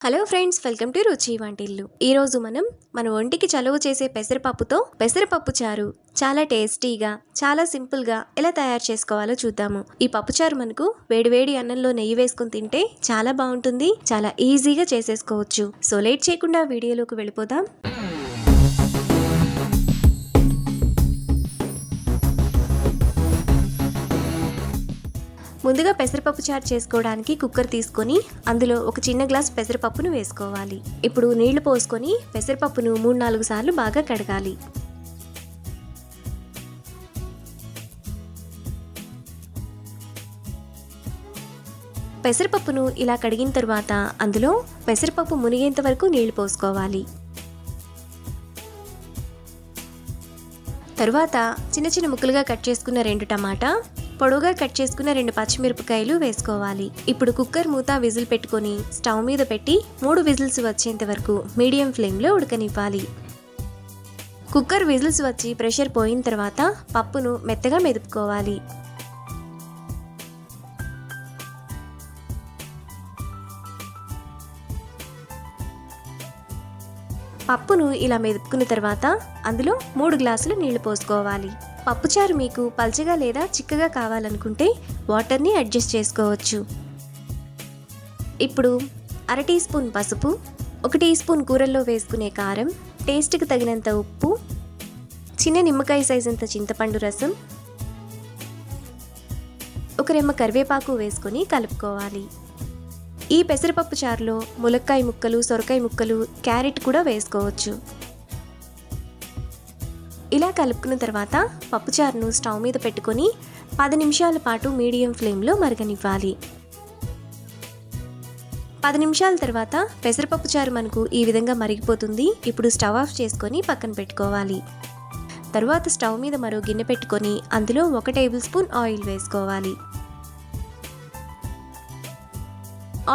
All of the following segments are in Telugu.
హలో ఫ్రెండ్స్, వెల్కమ్ టు రుచి వంటిల్లు. ఈ రోజు మనం మన ఒంటికి చలువ చేసే పెసరపప్పుతో పెసరపప్పు చారు చాలా టేస్టీగా, చాలా సింపుల్గా ఎలా తయారు చేసుకోవాలో చూద్దాము. ఈ పప్పుచారు మనకు వేడివేడి అన్నంలో నెయ్యి వేసుకుని తింటే చాలా బాగుంటుంది. చాలా ఈజీగా చేసేసుకోవచ్చు. సో లేట్ చేయకుండా వీడియోలోకి వెళ్ళిపోదాం. ముందుగా పెసరపప్పు చారు చేసుకోవడానికి కుక్కర్ తీసుకొని అందులో ఒక చిన్న గ్లాస్ పెసరపప్పును వేసుకోవాలి. ఇప్పుడు నీళ్లు పోసుకొని పెసరపప్పును 3-4 సార్లు బాగా కడగాలి. పెసరపప్పును ఇలా కడిగిన తర్వాత అందులో పెసరపప్పు మునిగేంత వరకు నీళ్లు పోసుకోవాలి. తరువాత చిన్న చిన్న ముక్కలుగా కట్ చేసుకున్న 2 టమాటా, పొడవుగా కట్ చేసుకున్న 2 పచ్చిమిరపకాయలు వేసుకోవాలి. ఇప్పుడు కుక్కర్ మూత విజిల్ పెట్టుకొని స్టవ్ మీద పెట్టి 3 విజిల్స్ వచ్చేంత వరకు మీడియం ఫ్లేమ్లో ఉడకనివ్వాలి. కుక్కర్ విజిల్స్ వచ్చి ప్రెషర్ పోయిన తర్వాత పప్పును మెత్తగా మెదుపుకోవాలి. పప్పును ఇలా మెదుపుకున్న తర్వాత అందులో 3 గ్లాసులు నీళ్లు పోసుకోవాలి. పప్పుచారు మీకు పల్చగా లేదా చిక్కగా కావాలనుకుంటే వాటర్ని అడ్జస్ట్ చేసుకోవచ్చు. ఇప్పుడు 1/2 టీ స్పూన్ పసుపు, 1 టీ స్పూన్ కూరల్లో వేసుకునే కారం, టేస్ట్కి తగినంత ఉప్పు, చిన్న నిమ్మకాయ సైజ్ అంత చింతపండు రసం, 1 రెమ్మ కరివేపాకు వేసుకొని కలుపుకోవాలి. ఈ పెసరపప్పు చారులో ములక్కాయ ముక్కలు, సొరకాయ ముక్కలు, క్యారెట్ కూడా వేసుకోవచ్చు. ఇలా కలుపుకున్న తర్వాత పప్పుచారును స్టవ్ మీద పెట్టుకొని 10 నిమిషాల పాటు మీడియం ఫ్లేమ్లో మరగనివ్వాలి. 10 నిమిషాల తర్వాత పెసరపప్పు చారు మనకు ఈ విధంగా మరిగిపోతుంది. ఇప్పుడు స్టవ్ ఆఫ్ చేసుకొని పక్కన పెట్టుకోవాలి. తర్వాత స్టవ్ మీద మరో గిన్నె పెట్టుకొని అందులో 1 టేబుల్ స్పూన్ ఆయిల్ వేసుకోవాలి.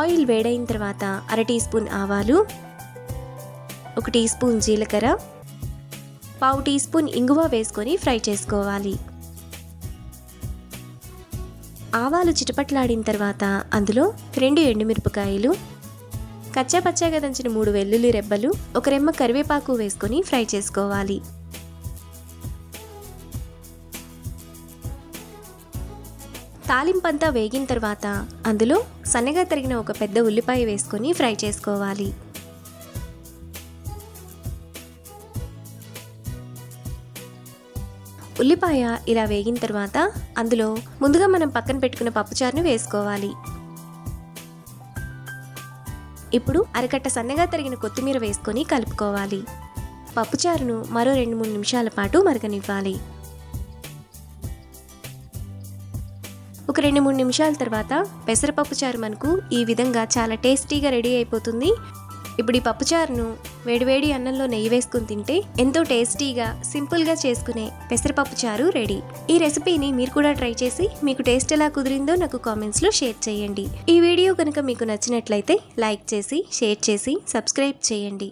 ఆయిల్ వేడైన తర్వాత 1/2 టీ స్పూన్ ఆవాలు, 1 టీ స్పూన్ జీలకర్ర, 1/2 టీ స్పూన్ ఇంగువ వేసుకొని ఫ్రై చేసుకోవాలి. ఆవాలు చిటపట్లాడిన తర్వాత అందులో 2 ఎండుమిరపకాయలు, కచ్చాపచ్చాగా దంచిన 3 వెల్లుల్లి రెబ్బలు, 1 రెమ్మ కరివేపాకు వేసుకొని ఫ్రై చేసుకోవాలి. తాలింపంతా వేగిన తర్వాత అందులో సన్నగా తరిగిన ఒక పెద్ద ఉల్లిపాయ వేసుకొని ఫ్రై చేసుకోవాలి. ఉల్లిపాయ ఇలా వేగిన తర్వాత అందులో ముందుగా మనం పక్కన పెట్టుకున్న పప్పుచారును వేసుకోవాలి. ఇప్పుడు అరకట్ట సన్నగా తరిగిన కొత్తిమీర వేసుకొని కలుపుకోవాలి. పప్పుచారును మరో 2-3 నిమిషాల పాటు మరగనివ్వాలి. ఒక 2-3 నిమిషాల తర్వాత పెసరపప్పు చారు మనకు ఈ విధంగా చాలా టేస్టీగా రెడీ అయిపోతుంది. ఇప్పుడు ఈ పప్పుచారును వేడివేడి అన్నంలో నెయ్యి వేసుకుని తింటే ఎంతో టేస్టీగా, సింపుల్గా చేసుకునే పెసరపప్పు చారు రెడీ. ఈ రెసిపీని మీరు కూడా ట్రై చేసి మీకు టేస్ట్ ఎలా కుదిరిందో నాకు కామెంట్స్లో షేర్ చేయండి. ఈ వీడియో కనుక మీకు నచ్చినట్లయితే లైక్ చేసి, షేర్ చేసి, సబ్స్క్రైబ్ చేయండి.